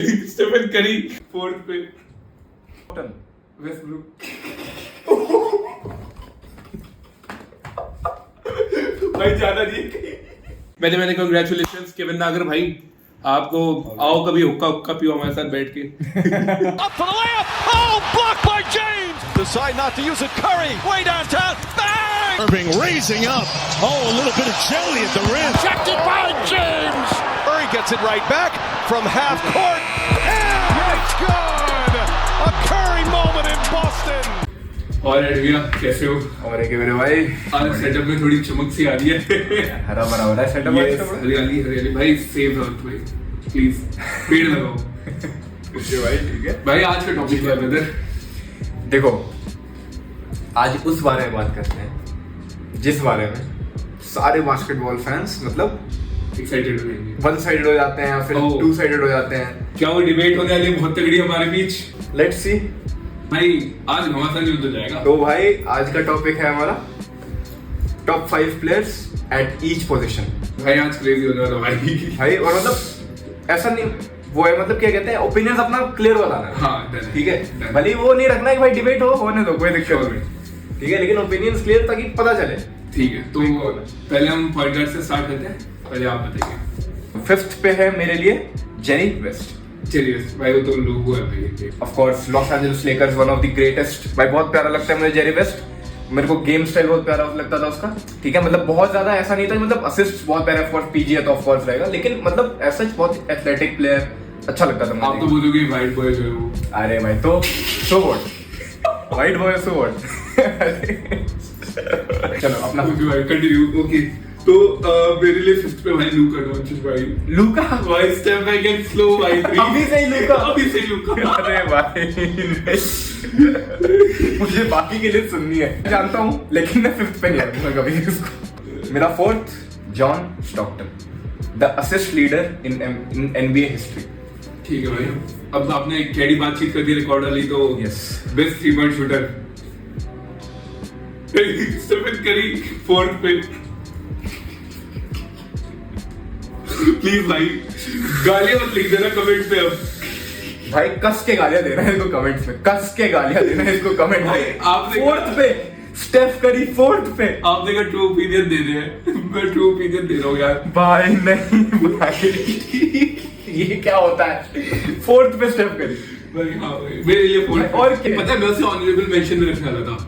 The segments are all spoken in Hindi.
स्टीफन करी फोर्थ पे, वेस्टब्रुक। भाई ज्यादा नहीं। मैंने कांग्रेचुलेशंस केविन नागर भाई, आपको आओ कभी हुक्का हुक्का पियो हमारे साथ बैठ के। Up for the layup. Oh, blocked by James. Decide not to use it. Curry way downtown. Bang! Irving raising up. Oh, a little bit of jelly at the rim. Rejected by James. Curry gets it right back from half court. And it's good. A Curry moment in Boston. और एडविया कैसे हो? और एक मेरे भाई आज सेटअप में थोड़ी चमक सी आ रही है। हरा भरा हो रहा है सेटअप। हरियाली हरियाली भाई, सेव अर्थ भाई प्लीज, पेड़ लगाओ। भाई ठीक है भाई आज का टॉपिक क्या है ब्रदर? देखो, आज उस बारे में बात करते हैं जिस बारे में सारे बास्केटबॉल फैंस मतलब एक्साइटेड हो जाएंगे, वन साइडेड हो जाते हैं या फिर टू साइडेड हो जाते हैं। क्या वो डिबेट होने वाली है बहुत तगड़ी हमारे बीच? लेट्स सी भाई आज घमासान युद्ध हो जाएगा। तो भाई आज का टॉपिक है हमारा top 5 players at each position. भाई आज क्रेजी होने वाला भाई और मतलब ऐसा नहीं वो है, मतलब क्या कहते हैं, ओपिनियंस अपना क्लियर बताना है। हाँ, ठीक है, भले वो नहीं रखना है कि भाई डिबेट हो, होने दो, कोई दिक्कत नहीं। ठीक है, लेकिन ओपिनियंस क्लियर ताकि पता चले। ठीक है, तो पहले हम पॉइंट गार्ड से स्टार्ट करते हैं। पहले आप बताइए। 5th पे है मेरे लिए जेरी वेस्ट। चलिए भाई, वो तो लोगो है भाई। Of course Los Angeles Lakers, one of the greatest. भाई बहुत प्यारा लगता है मुझे जेरी वेस्ट। मेरे को गेम स्टाइल बहुत प्यारा लगता था उसका। ठीक है, मतलब बहुत ज्यादा ऐसा नहीं था, मतलब असिस्ट बहुत प्यारा, ऑफ कोर्स पीजी है तो ऑफ कोर्स रहेगा, लेकिन मतलब ऐसा बहुत एथलेटिक प्लेयर अच्छा लगता था मुझे। आप तो बोलोगे वाइट बॉय जो है वो। अरे भाई तो so what, white boy so what. चलो अपना कंटिन्यू। ओके, तो मेरे लिए 5th पे भाई लूका डोंचिच भाई। लूका भाई स्टेप बैक एंड स्लो भाई 3। अभी से ही लूका, अभी से लूका। अरे भाई मुझे बाकी के लिए सुननी है, जानता हूँ, लेकिन मैं 5th पे नहीं आऊंगा कभी इसको। मेरा 4th John Stockton, the assist leader in NBA history. ठीक है भाई, अब आपने कैडी बातचीत कर दी, रिकॉर्ड वाली, तो yes best 3 point shooter Stephen Curry 4th पे। प्लीज भाई गालियां मत लिख देना कमेंट पे। अब भाई कस के गालियां देना है इसको कमेंट्स में, कस के गालियां देना है इसको कमेंट भाई, में। आपने 4th पे स्टेफ करी, 4th पे। आपने का ट्रू ओपिनियन दे रहे हैं, मैं ट्रू ओपिनियन दे रहा हूँ यार। भाई नहीं भाई ये क्या होता है? 4th पे स्टेफ करी भाई। हाँ भाई, मेरे लिए 4th। और क्या? पता है मैं उसे ऑनरेबल मेंशन में रखने वाला था,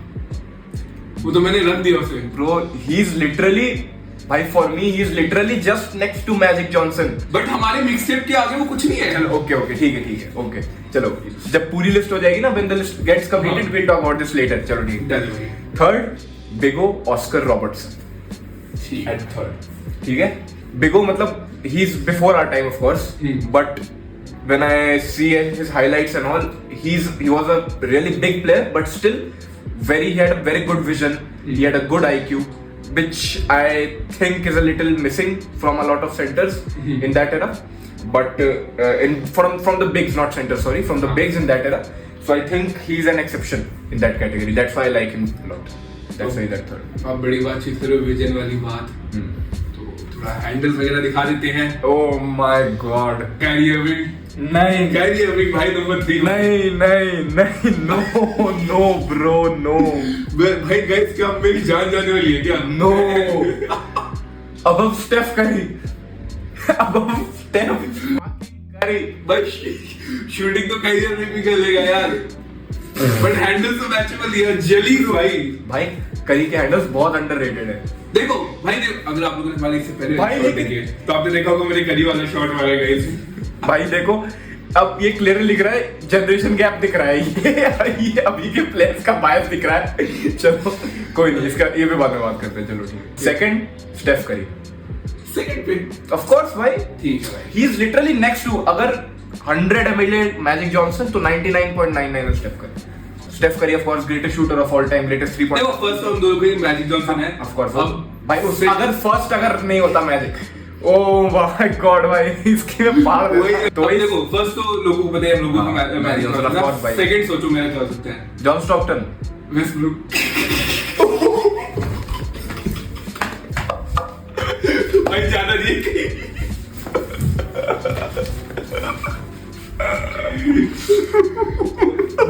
वो तो मैंने रख दिया उसे। ब्रो ही इज लिटरली, भाई for me he is literally just next to Magic Johnson. But हमारे मिक्सटेप के आगे वो कुछ नहीं है। चलो ओके ओके ठीक है ओके, चलो जब पूरी लिस्ट हो जाएगी ना, when the list gets completed we will talk about this letter. चलो ठीक है। 3rd बिगो ऑस्कर रॉबर्टसन एट 3rd। ठीक है, बिगो मतलब he is before our time of course, but when I see his highlights and all, he was a really big player, but still he had a very good vision. He had a good IQ, which I think is a little missing from a lot of centers in that era. But from the bigs, not centers, sorry, from the bigs in that era. So I think he's an exception in that category. That's why I like him a lot. That's why that 3rd. आप बड़ी बातचीत करो, विजन वाली बात, तो थोड़ा हैंडल्स वगैरह दिखा देते हैं। Oh my God. कैरी अर्विंग नहीं, कैरी अर्विंग भाई नंबर 3। नहीं, no bro, no. भाई गाइस क्या मेरी जान जाने वाली है क्या? No. Above Steph Curry. Above Steph Curry. भाई शूटिंग तो कैरी अर्विंग भी कर लेगा यार, बट हैंडल्स तो मैचेबल है। जेली भाई करी के हैंडल्स बहुत अंडररेटेड है। देखो भाई, अगर आप लोगों ने हमारे इससे पहले भाई शॉट देखे तो आपने देखा होगा मेरे करी वाला शॉट मारा गाइस। भाई देखो, अब ये क्लियरली लिख रहा है, जनरेशन गैप दिख रहा है, ये अभी के प्लेयर्स का बायस दिख रहा है। चलो कोई नहीं, इसका ये भी बाद में बात करते हैं। चलो ठीक है। 2nd स्टेफ करी, 2nd पे ऑफ कोर्स भाई। ठीक है भाई, he is literally next to, अगर 100 एमएलए मैजिक जॉनसन तो 99.99 Steph Curry. Steph Curry of course greatest shooter of all time, greatest 3 point. देखो फर्स्ट हम दोनों को मैजिक जॉनसन है ऑफ कोर्स। अब भाई उससे अगर फर्स्ट अगर नहीं होता मैजिक, ओह माय गॉड भाई इसके में पार वही तो देखो, फर्स्ट तो लोगों को पता है, हम लोगों को मैजिक जॉनसन। भाई 2nd सोचो मेरा क्या हो सकता है? John Stockton, Westbrook. भाई ज्यादा नहीं।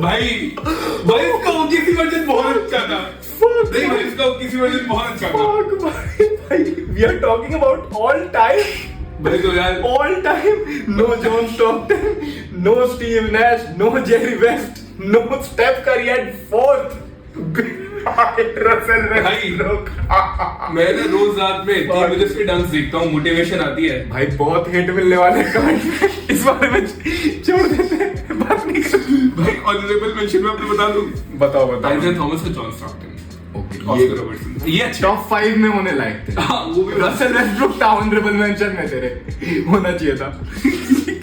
भाई इसका ओकेसी वर्जन बहुत अच्छा था। नहीं भाई इसका ओकेसी वर्जन बहुत अच्छा था। भाई we are talking about all time. भाई तो यार All time. No John Stockton, no Steve Nash, no Jerry West, no Steph Curry at fourth. Russell Westbrook. मैं ना रोज रात में 3 बजे उसके डांस देखता हूँ, मोटिवेशन आती है। भाई बहुत हिट मिलने वाले कार्ड इस बारे में छोड़ देते हैं, बात नहीं कर। भाई ऑनरेबल मेंशन में आपको बता दूं, बताओ आइजर थॉमस और जॉन स्टॉकटन, ऑस्कर रॉबर्टसन, ये अच्छे टॉप 5 में होने लायक थे। हाँ वो भी रसेल वेस्टब्रुक था ऑनरेबल मेंशन में, तेरे होना चाहिए था।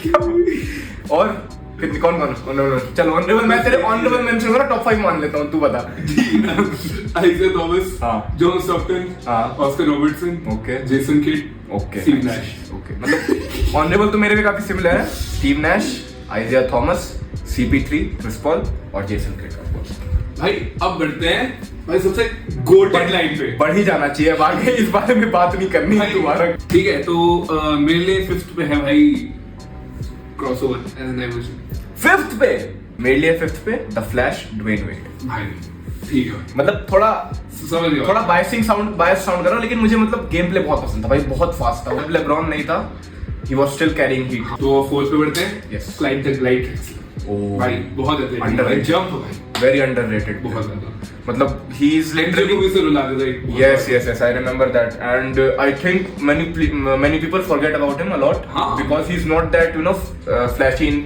क्या और फिर कौन चलो ऑनरेबल, मैं तेरे ऑनरेबल मेंशन करो, टॉप 5 मान लेता हूँ, तू बता। आइजर थॉमस, हाँ। जॉन स्टॉकटन, हाँ। Oscar Robertson, okay. Jason Kidd, okay, Steve Nash. Okay, मतलब ऑनरेबल तो मेरे भी काफी सिमिलर है। Steve Nash, Isiah Thomas, CP3, Chris Paul और जेसन किड। भाई अब बढ़ते हैं भाई सबसे गोल्डन लाइन पे। बढ़ ही जाना चाहिए, अब आगे इस बारे में बात नहीं करनी है दोबारा। ठीक है, तो मेरे लिए 5th पे है भाई crossover as an average. 5th पे मेरे लिए 5th पे द फ्लैश, ड्वेन वेड। भाई ठीक है, मतलब थोड़ा समझ गया, थोड़ा बायस साउंड कर रहा हूं, लेकिन मुझे मतलब गेम प्ले बहुत पसंद था भाई, बहुत फास्ट था। जब लेब्रॉन नहीं था, he was still carrying heat. तो 4th पे बढ़ते हैं। Yes. Clyde the glide. भाई बहुत Underrated. जंप भाई वेरी अंडररेटेड, बहुत ज्यादा, मतलब he is लिटरली literally से रुला देता है। yes, I remember that, and I think many people forget about him a lot, हाँ. because he's not that flashy in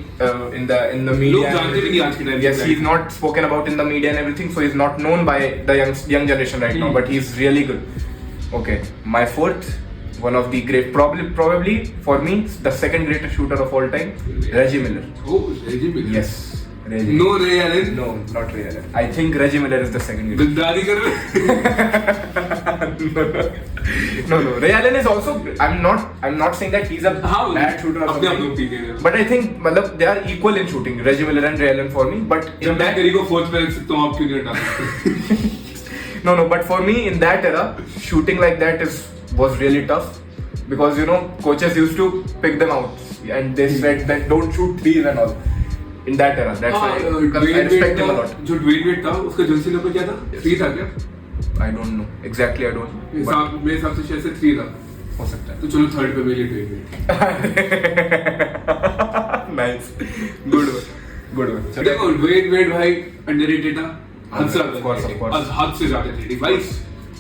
the media. लोग जानते भी नहीं आज के टाइम पे। Yes, he's not spoken about in the media and everything, so he's not known by the young generation right now, but he's really good. Okay, my 4th, one of the great, probably for me the second greatest shooter of all time, Reggie Miller. Oh, Reggie Miller. Yes, Reggie. No Ray Allen. No, not Ray Allen. I think Reggie Miller is the second greatest. गद्दारी कर रहे। No, Ray Allen is also. I'm not saying that he's a हाँ, bad shooter or अपने आप something. लोग ठीक है। But I think मतलब they are equal in shooting, Reggie Miller and Ray Allen for me. But in जब मैं that, करी को 4th पे रख सकता हूँ, आप क्यों नहीं हटा सकते? no, but for me in that era, shooting like that was really tough, because coaches used to pick them out and they said that don't shoot threes and all. In that era, that's why I respect him a lot. जो ड्वेन वेड था, उसका जर्सी नंबर क्या था? 3 था क्या? I don't know exactly. I don't know. But मेरे हिसाब से शायद से 3 था। हो सकता है। तो चलो 3rd पे मेरे लिए Dwyane Wade. Nice, good one. देखो ड्वेन वेड भाई अंडररेटेड था, हद से Of course. हद से ज्यादा थी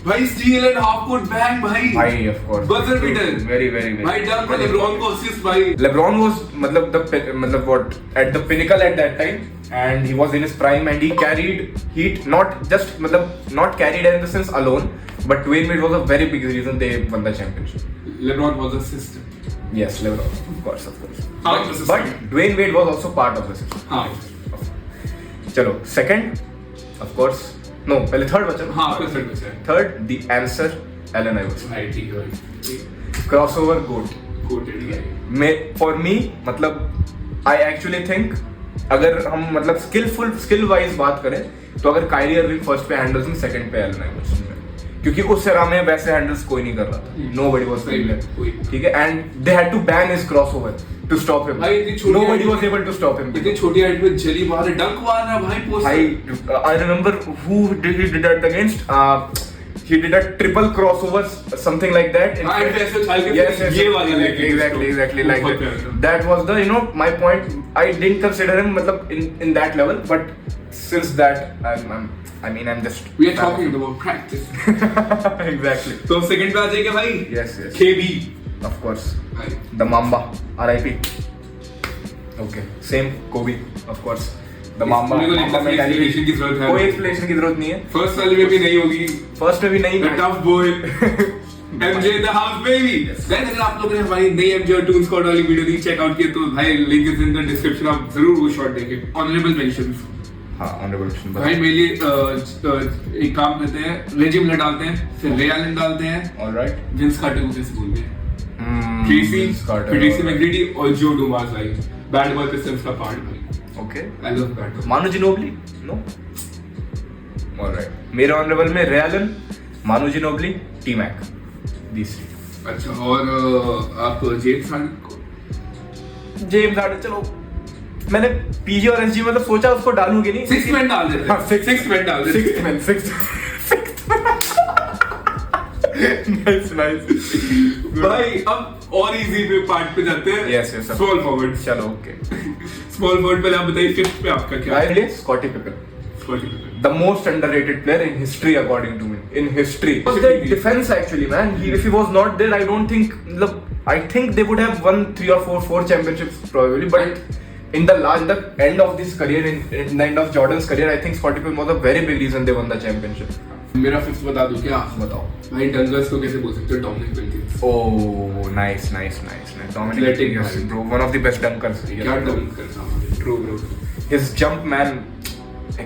भाई steal and half court bang भाई Of course. Buzzer beater Very. भाई डंक और लेब्रॉन को असिस्ट भाई। LeBron was मतलब what at the pinnacle at that time, and he was in his prime, and he carried Heat, not carried in the sense alone, but Dwayne Wade was a very big reason they won the championship. LeBron was a system। Yes, LeBron, of course. Part of the But system। Dwayne Wade was also part of the system. हाँ चलो second, of course. No, पहले third बचा ना? हाँ आपका 3rd बचा है। Third, the answer, Allen Iverson. भाई ठीक है भाई, Crossover goat. कोटेड भाई। For me, मतलब I actually think अगर हम मतलब स्किल वाइज बात करें, तो अगर कायरी अर्विंग फर्स्ट पे हैंडल्स में, सेकंड पे एलन आइवर्सन में, क्योंकि उस एरा में वैसे हैंडल्स कोई नहीं कर रहा था, नोबडी वाज डूइंग इट, ठीक है, and they had to ban his crossover to stop him, भाई इतनी छोटी nobody was able to stop him, इतनी छोटी हाइट में जली मार रहा, डंक मार रहा भाई post. I remember who did he did that against, he did a triple crossover, something like that. Yes, ये वाला लेके exactly like that. That was the my point. I didn't consider him मतलब in that level, but since that I'm just We are talking about practice। exactly. तो सेकंड पे आ जाएगा भाई। Yes. KB Of course. भाई The Mamba, RIP. Okay. Same Kobe, of course. The Mamba. Explanation की जरूरत है, कोई एक्सप्लेनेशन की जरूरत नहीं है. फर्स्ट वाले में भी नहीं होगी, फर्स्ट में भी नहीं. The tough boy MJ in the house baby। Guys अगर आप लोगों ने हमारी नई MJ और टून स्क्वाड वाली वीडियो नहीं चेक आउट की तो भाई link is in the description, आप जरूर वो शॉट देखें। ऑनरेबल मेंशंस, हाँ ऑनरेबल मेंशन भाई मेरे लिए एक काम करते हैं, रेजी मिलर डालते हैं, फिर रे एलन डालते हैं, ऑलराइट, विंस कार्टर को कैसे भूल गए, ट्रेसी, फिर ट्रेसी मैकग्रेडी और जो डुमास भाई, बैड बॉय पिस्टन्स का पार्ट भाई। Okay, I love bad. मानु जिनोबली, नो, ऑलराइट, मेरे ऑनरेबल में रे एलन, मानु जिनोबली, टी मैक, दिस। अच्छा, और आप जेम्स हार्डन को? जेम्स हार्डन चलो मैंने पीजी और एसजी मतलब सोचा उसको डालूंगी नहीं। 6 मैन डाल देते। हाँ, 6 मैन डाल देते। नाइस भाई अब और इजी पे पार्ट पे जाते हैं। Yes, yes, small forward. चलो ओके। स्मॉल फॉरवर्ड पहले आप बताइए, फिफ्थ पे आपका क्या है? लिए Scottie पिपन, the most underrated player in history according to me, in history. Was the defense actually, man? If he was not there, I don't think, I think they would have won 3 or 4 championships probably, but in the end of this career, in the end of Jordan's career, I think Scottie Pippen was a very big reason they won the championship. मेरा फिफ्थ बता दूं क्या? बताओ भाई डंगर्स को कैसे बोल सकते हो? Dominique Wilkins. Oh, nice. Dominic Wilkins, bro, one of the best dunkers. क्या डंक करता है? True bro. His jump, man,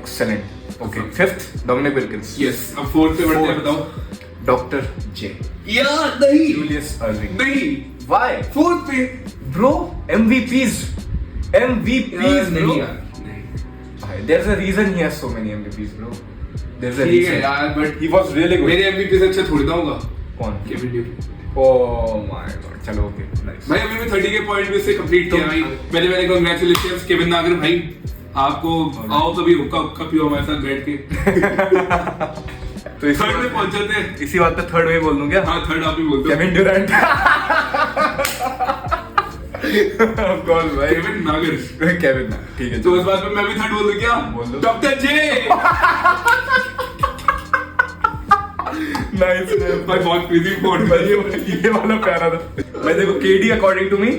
excellent. Okay, fifth, Dominic Wilkins. Yes, अब फोर्थ पे बढ़ते हैं, बताओ। Dr. J. यार नहीं, Julius Erving. नहीं, Why? फोर्थ पे Bro, MVPs, bro. नहीं यार, नहीं। There's a reason he has so many MVPs, bro. There's a ठीक है reason. यार, but He was really good. मेरे MVP से अच्छा थोड़ी ना होगा। कौन? Kevin Durant. Oh my god. चलो okay, nice. भाई अभी मैं 30 के पॉइंट में से कंप्लीट किया भाई। पहले कांग्रेचुलेशंस केविन नागर भाई, आपको आओ कभी हुक्का पियो हमारे साथ बैठ के। तो इसी थर्ड में बात पहुंच जाते हैं। इसी बात पे थर्ड में बोल दूं क्या? हाँ, थर्ड आप ही बोलते हो। Kevin Durant. Of course भाई। केविन नागर। केविन ना, ठीक है। तो इस बात पे मैं भी थर्ड बोल दूं क्या? बोल दो। डॉक्टर जे। नाइस भाई बहुत क्रेजी पॉइंट भाई। ये वाला प्यारा था भाई। देखो KD according to me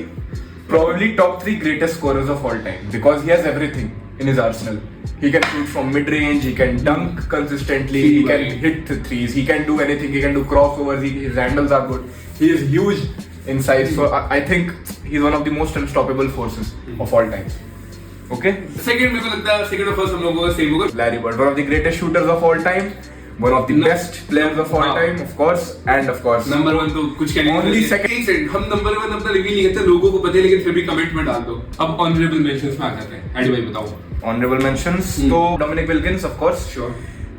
probably top 3 greatest scorers of all time because he has everything in his arsenal. He can shoot from mid range, he can dunk consistently, he can hit threes, he can do anything, he can do crossovers, his handles are good, he is huge in size, so I think he's one of the most unstoppable forces of all time. Okay, second मेरे को लगता है सेकंड और फर्स्ट हम लोगों का सेम होगा। Larry Bird, one of the greatest shooters of all time, one of the best players of all time, of course, and of course number 1 तो कुछ कहने Only नहीं। second. हम नंबर 1 अपना रिवील नहीं करते, लोगों को पता है, लेकिन फिर भी कमेंट में डाल दो। अब ऑनरेबल मेंशंस में आ जाते हैं। एडी भाई बताओ। honorable mentions तो Dominique Wilkins of course, sure.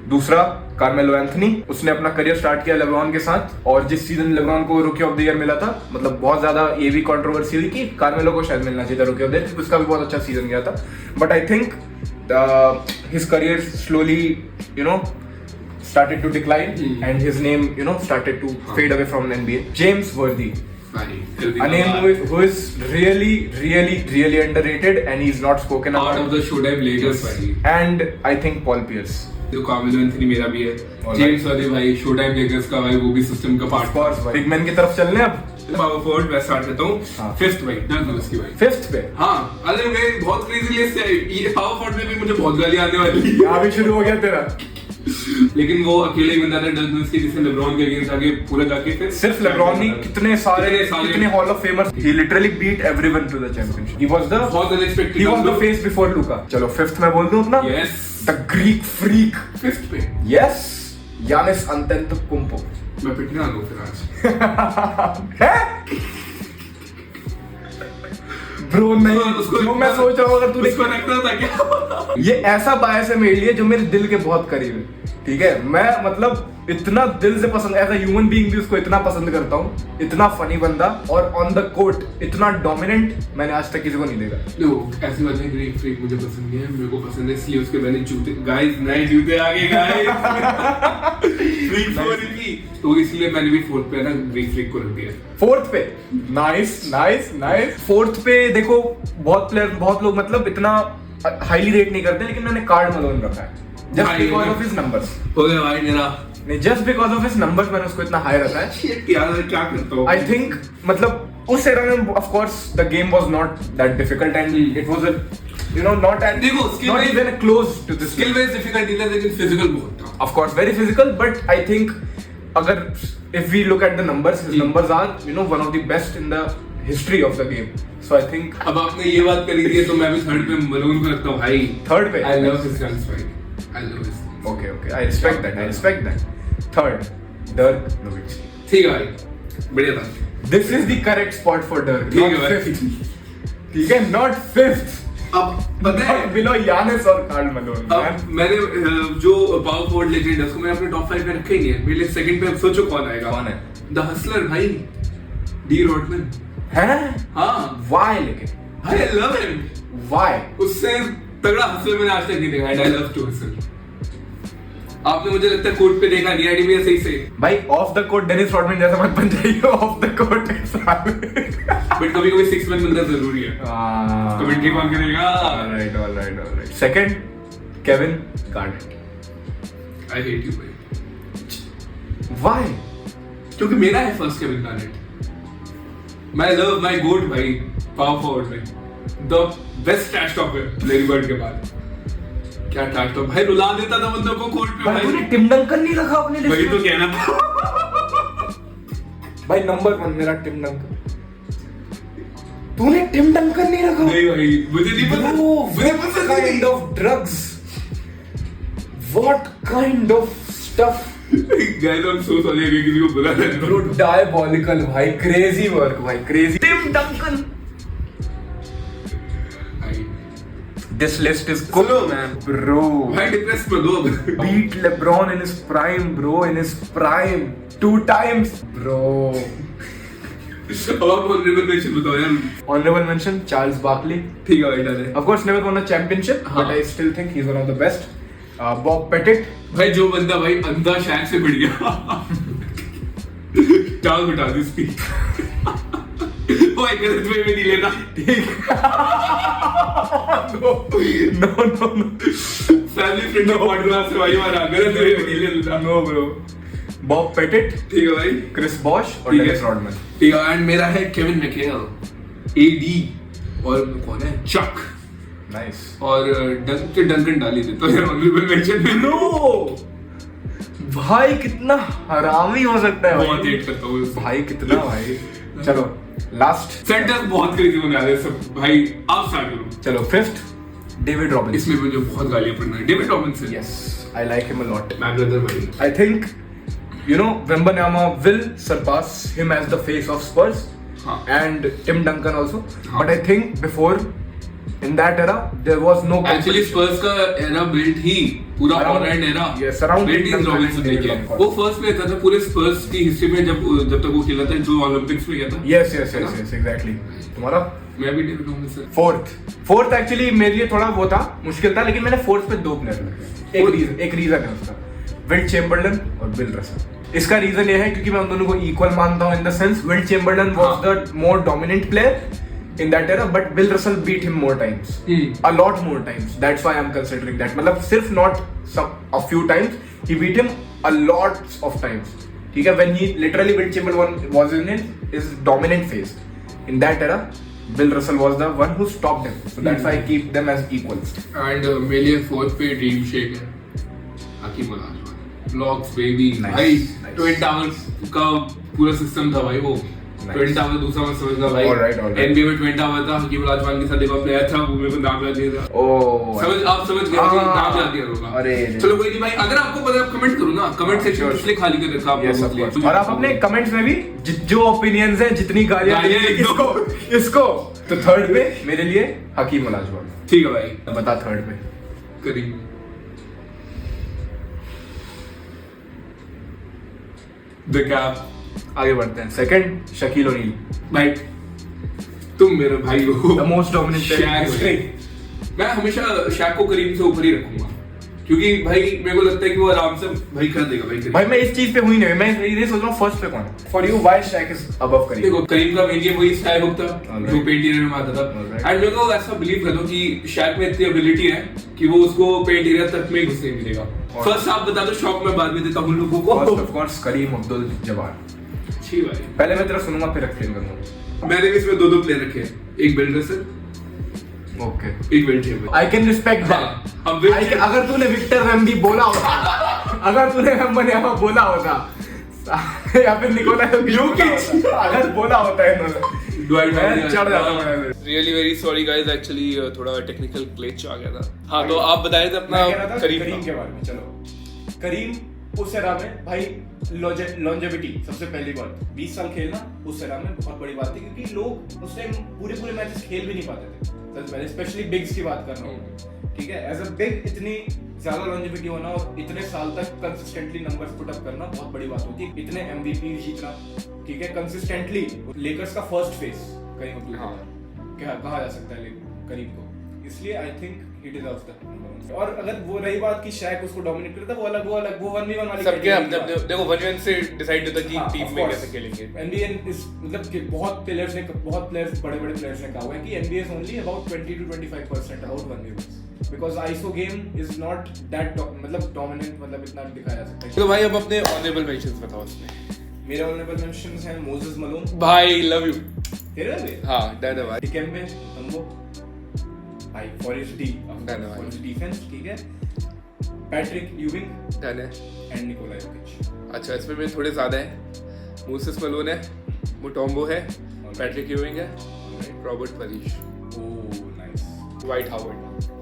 दूसरा कार्मेलो एंथनी, उसने अपना करियर स्टार्ट किया लेब्रॉन के साथ, और जिस सीजन लेब्रॉन को रूकी ऑफ द ईयर मिला था, मतलब बहुत ज्यादा ये भी कंट्रोवर्सी हुई कि कार्मेलो को शायद मिलना चाहिए था रूकी ऑफ द ईयर, उसका भी बहुत अच्छा सीजन गया था, but I think his career slowly started to decline and his name started to fade away from the NBA. James Worthy, a name who is really underrated and he's not spoken Part about. of the Showtime Lakers भाई। And I think Paul Pierce. जो कार्मेलो एंथनी मेरा भी है। जेम्स वर्दी भाई शोटाइम लेकर्स का भाई, वो भी सिस्टम का पार्ट। Of course भाई। बिग मैन की तरफ चलने अब। पावर फॉरवर्ड मैं स्टार्ट करता हूँ। हाँ। फिफ्थ भाई डर्क नोविट्स्की भाई। फिफ्थ पे? हाँ, अरे मेरी बहुत क्रेजी लिस्ट है ये। पावर फॉरवर्ड में भी मुझे बहुत गाली आने वाली है। यहाँ भी शुरू हो गया तेरा। लेकिन वो अकेले ही बंदा था डर्क नोविट्स्की, जिसने लेब्रॉन के अगेंस्ट आगे पूरा जाके फिर सिर्फ लेब्रॉन नहीं, कितने hall of famers, he literally beat everyone to the championship. He was बहुत unexpected. he was the face before Luka. चलो फिफ्थ में बोल दूं अपना? Yes, The Greek freak. Fifth पे Yes, Giannis Antetokounmpo. मैं पिटने वाला हूँ फिर आज। ब्रो नहीं, जो मैं सोच रहा हूँ अगर तूने उसको रखना था क्या? ये ऐसा बायस है मेरे लिए जो मेरे दिल के बहुत करीब है, ठीक है? मैं मतलब इतना दिल से पसंद, एज अ ह्यूमन बीइंग भी उसको इतना पसंद करता हूँ, इतना फनी बंदा, और ऑन द कोर्ट इतना डोमिनेंट मैंने आज तक किसी को नहीं देखा। नो, ऐसी बात है, ग्रीक फ्रीक मुझे पसंद नहीं है, मेरे को पसंद है इसलिए उसके मैंने जूते, गाइस नए जूते आ गए गाइस। ग्रीक फ्रीक, तो इसलिए मैंने भी फोर्थ पे ना ग्रीक फ्रीक को रख दिया। फोर्थ पे? नाइस। फोर्थ पे देखो बहुत लोग मतलब इतना हाईली रेट नहीं करते, लेकिन मैंने कार्ड मलोन रखा है just because of his numbers. हो गया भाई मेरा, नहीं, just because of his numbers मैंने उसको इतना हाई रखा है। शिट यार, क्या करता हूं? आई थिंक मतलब उस एरा में of course the game was not that difficult and it was not at, देखो, not even close to this. Skill wise difficult नहीं था, लेकिन physical बहुत था। Of course, very physical, but I think अगर if we look at the numbers, his numbers are one of the best in the history of the game. So I think. अब आपने ये बात करी थी तो मैं भी थर्ड पे मलून को रखता हूँ भाई। थर्ड पे? I love his guns भाई। I love his guns। Okay, I respect that. Third, Dirk Nowitzki. ठीक है भाई, बढ़िया था। This is the correct spot for Dirk. ठीक है Not भाई। fifth. ठीक है, not fifth. अब पता है बिलो यानिस और कार्ल मलोन। अब मैंने जो पावर फॉरवर्ड लेजेंड है उसको मैंने अपने टॉप 5 में रखा ही नहीं है। मेरे सेकंड पे अब सोचो कौन आएगा? कौन है? द हसलर भाई, डी रॉडमैन। हैं? हाँ Why लेकिन? भाई, I love him। Why? उससे तगड़ा हसल मैंने आज तक नहीं देखा। I love to hustle. आपने मुझे लगता है कोर्ट पे देखा नहीं आईडी में सही से। भाई off the court Dennis Rodman जैसा मत बन जाइए, ऑफ द कोर्ट बट कभी कभी 6 मैन बनना जरूरी है। कमेंट्री कौन करेगा? Alright. Second Kevin Garnett. I hate you भाई। Why? क्योंकि मेरा है फर्स्ट केविन गार्नेट। मैं लव माय गोट भाई, पावर फॉरवर्ड में the best trash talker Larry Bird के बाद। क्या ट्रैश टॉक भाई, रुला देता था बंदों को कोर्ट पे भाई। तूने टिम डंकन नहीं रखा अपने लिस्ट वही में? तो कहना था भाई नंबर 1 मेरा टिम डंकन। तूने टिम डंकन नहीं रखा? नहीं भाई, मुझे नहीं पता। मुझे पसंद नहीं। Kind of drugs, what kind of stuff. Guys I am so sorry अगर किसी को बुला रहा है। ब्रो डायबॉलिकल भाई, क्रेजी वर्क भाई, crazy. Tim Duncan. This list is cool, man, bro. भाई डिप्रेस मत हो। Beat LeBron in his prime, bro, in his prime, 2 times, bro. अब आप ऑनरेबल मेंशन बताओ यार। Honorable mention, Charles Barkley. ठीक है भाई, डन है। Of course, never won a championship, हाँ. but I still think he's one of the best. Bob Pettit. भाई जो बंदा भाई अंधा शैक से बढ़ गया। टांग उठा दी उसकी। भाई गलत वे में नहीं लेना। No. फैमिली फ्रेंडली पॉडकास्ट भाई हमारा, गलत वे में नहीं लेना। No, bro. Bob Pettit, ठीक है भाई। Chris Bosh और ठीक है। Dennis Rodman. ठीक है, एंड मेरा है केविन मैकहेल, एडी, और कौन है चक, Nice. और डंकन डाली देता है ऑनरेबल मेंशन में। No. भाई कितना हरामी हो सकता है बहुत भाई। हेट करता हूँ उसको। भाई कितना भाई। चलो लास्ट, सेंटर बहुत क्रेजी होने वाले हैं सब भाई, आप स्टार्ट करो। चलो फिफ्थ डेविड रॉबिन्सन। इसमें मुझे बहुत गालियां पड़ना है। David Robinson, Yes, I like him a lot. my brother भाई। I think, you know, Wembanyama will surpass him as the face of Spurs, हाँ। and Tim Duncan also. हाँ। But I think before, in that era, there was no actually competition. स्पर्स का एरा बिल्ट ही पूरा Around- online era yes, around built he Duncan Robinson and ने किया। Duncan. वो फर्स्ट में था पूरे स्पर्स की हिस्ट्री में, जब तक वो खेला था, जो ओलंपिक्स में गया था। Yes, exactly. तुम्हारा मैं भी डेविड रॉबिन्सन। फोर्थ एक्चुअली मेरे लिए थोड़ा वो था, मुश्किल था, लेकिन मैंने फोर्थ पे 2 प्लेयर रखे। एक रीजन है उसका, विल चेम्बरलन और बिल रसल। इसका रीजन ये है क्योंकि मैं उन दोनों को इक्वल मानता हूँ, in the sense Wilt Chamberlain was the more dominant player in that era, but Bill Russell beat him more times, a lot more times. That's why I'm considering that. मतलब सिर्फ not a few times, he beat him a lot of times. ठीक है, when he literally Will Chamberlain was in his dominant phase. In that era, Bill Russell was the one who stopped him. So that's why I keep them as equals. And मेरे लिए फोर्थ पे ड्रीम शेक है, हकीम olajuwon, ब्लॉक्स बेबी भाई। ट्विन टावर्स का पूरा सिस्टम था भाई वो। ट्विन टावर दूसरा मत समझना भाई। Alright. NBA में ट्विन टावर था, हकीम olajuwon के साथ एक और प्लेयर था, वो मेरे को नाम याद नहीं था। Oh, आप समझ गए कि नाम याद नहीं होगा। अरे। चलो कोई नहीं भाई, अगर आपको पता है आप कमेंट करो ना, कमेंट सेक्शन में इसलिए खाली कर रखा yes, of आपने। course. और आप अपने कमेंट्स में भी जो ओपिनियंस हैं, जितनी गालियां गालियां लिख दो। इसको तो थर्ड पे मेरे लिए हकीम olajuwon। ठीक है भाई। बता थर्ड पे। करीम, द कैप। आगे बढ़ते हैं। सेकंड शकील ओनील, भाई तुम मेरे भाई हो। The most dominant Shaq player. भाई। मैं हमेशा शैक को करीम से ऊपर ही रखूंगा, क्योंकि भाई मेरे को लगता है कि वो आराम से भाई कर देगा भाई करीम। भाई मैं इस चीज पे हुई नहीं, मैं ये सोच रहा हूँ फर्स्ट पे कौन है। For you why Shaq is above Kareem? देखो करीम का मेन गेम वही स्काई हुक था Alright. जो पेंट एरिया में आता था। Alright. एंड मेरे को ऐसा बिलीव करता हूँ कि शैक में इतनी एबिलिटी है कि वो उसको पेंट एरिया तक में ही घुसने मिलेगा। और- फर्स्ट आप बता दो, शॉक में बाद में देता हूँ लोगों को। फर्स्ट ऑफ कोर्स करीम अब्दुल जब्बार। अच्छी भाई। पहले मैं तेरा सुनूंगा फिर एक्सप्लेन करूंगा। मैंने भी इसमें 2 प्लेयर रखे हैं, एक बिल रसल, ओके, एक will Chamberlain. I can respect that. हाँ, अब Will अगर तूने विक्टर वेम्बी बोला होता, अगर तूने वेम्बन्यामा बोला होता या फिर निकोला जोकिच अगर बोला होता है इन्होंने, Dwight मैं Howard चढ़ जाता यार। मैं। Really very sorry guys, actually थोड़ा टेक्निकल ग्लिच आ गया था। हाँ तो आप बताए थे अपना मैं कह रहा था करीम करीम का। के बारे में। चलो करीम उस एरा में भाई लॉन्जेविटी सबसे पहली बात, 20 साल खेलना उस एरा में बहुत बड़ी बात थी, क्योंकि लोग उस टाइम पूरे मैचेस खेल भी नहीं पाते थे सबसे पहले, स्पेशली बिग्स की बात कर रहा हूँ। ठीक है, एज अ बिग इतनी ज्यादा लॉन्जेविटी होना और इतने साल तक कंसिस्टेंटली नंबर्स पुट अप करना बहुत बड़ी बात होती है, इतने एमवीपी जीतना। ठीक है, कंसिस्टेंटली लेकर्स का फर्स्ट फेस करीम अब्दुल हाँ। क्या कहा जा सकता है करीम को। इसलिए I think he deserves the number 1। और अगर वो रही बात कि शैक उसको डोमिनेट करता, वो अलग वो 1v1 वाली सबके अपने देखो 1v1 से डिसाइड होता कि टीम में कैसे खेलेंगे। NBA इस मतलब कि बहुत प्लेयर्स बड़े-बड़े प्लेयर्स ने कहा हुआ है कि NBA is only about 20 to 25% about 1v1 because ISO game is not that मतलब dominant, मतलब इतना दिखाया जा सकता है। तो भाई अब अपने ऑनरेबल मेंशंस बताओ उसमें। मेरे ऑनरेबल मेंशंस हैं मोजेस मलोन, भाई लव यू। तेरे भी? हाँ डन है भाई। डिकेम्बे मुtombo भाई फॉर हिज डिफेंस, ठीक है। पैट्रिक यूविंग डन है। एंड निकोला योकिच। अच्छा इसमें मेरे थोड़े ज्यादा है। मोसेस मलोन है, मुटोम्बो है, पैट्रिक यूविंग है, Robert Parish, oh nice, Dwight Howard,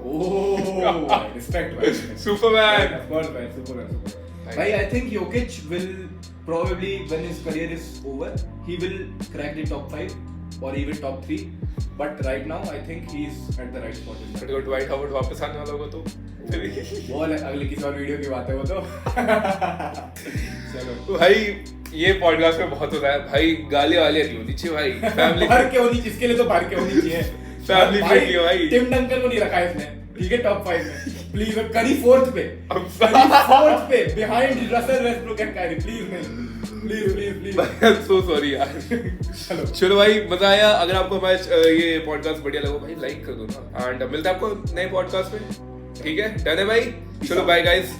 oh respect, Superman, of course भाई, सुपरमैन। भाई आई थिंक योकिच will probably when his career is over he will crack the top 5 or even top 3, but right now I think he is at the right spot in that. अगर वाइट हावर्ड वापस आने वाला होगा तो वो अगले किसी और वीडियो की बात है वो तो। चलो भाई ये पॉडकास्ट में बहुत होता है भाई, गाली वाली नहीं होनी चाहिए भाई, फैमिली भर के होनी, इसके लिए तो भर के होनी चाहिए। फैमिली फ्रेंडली है भाई। टिम डंकन को नहीं रखा है इसने, ठीक है, टॉप 5 में प्लीज। करी 4th पे, करी 4th पे behind Russell Westbrook and Kyrie, please नहीं, please. I am so sorry यार। चलो भाई मजा आया। अगर आपको हमारा ये पॉडकास्ट बढ़िया लगा भाई लाइक कर दो ना, एंड मिलते हैं आपको नए पॉडकास्ट में, ठीक है? डन है भाई, चलो बाय गाइस।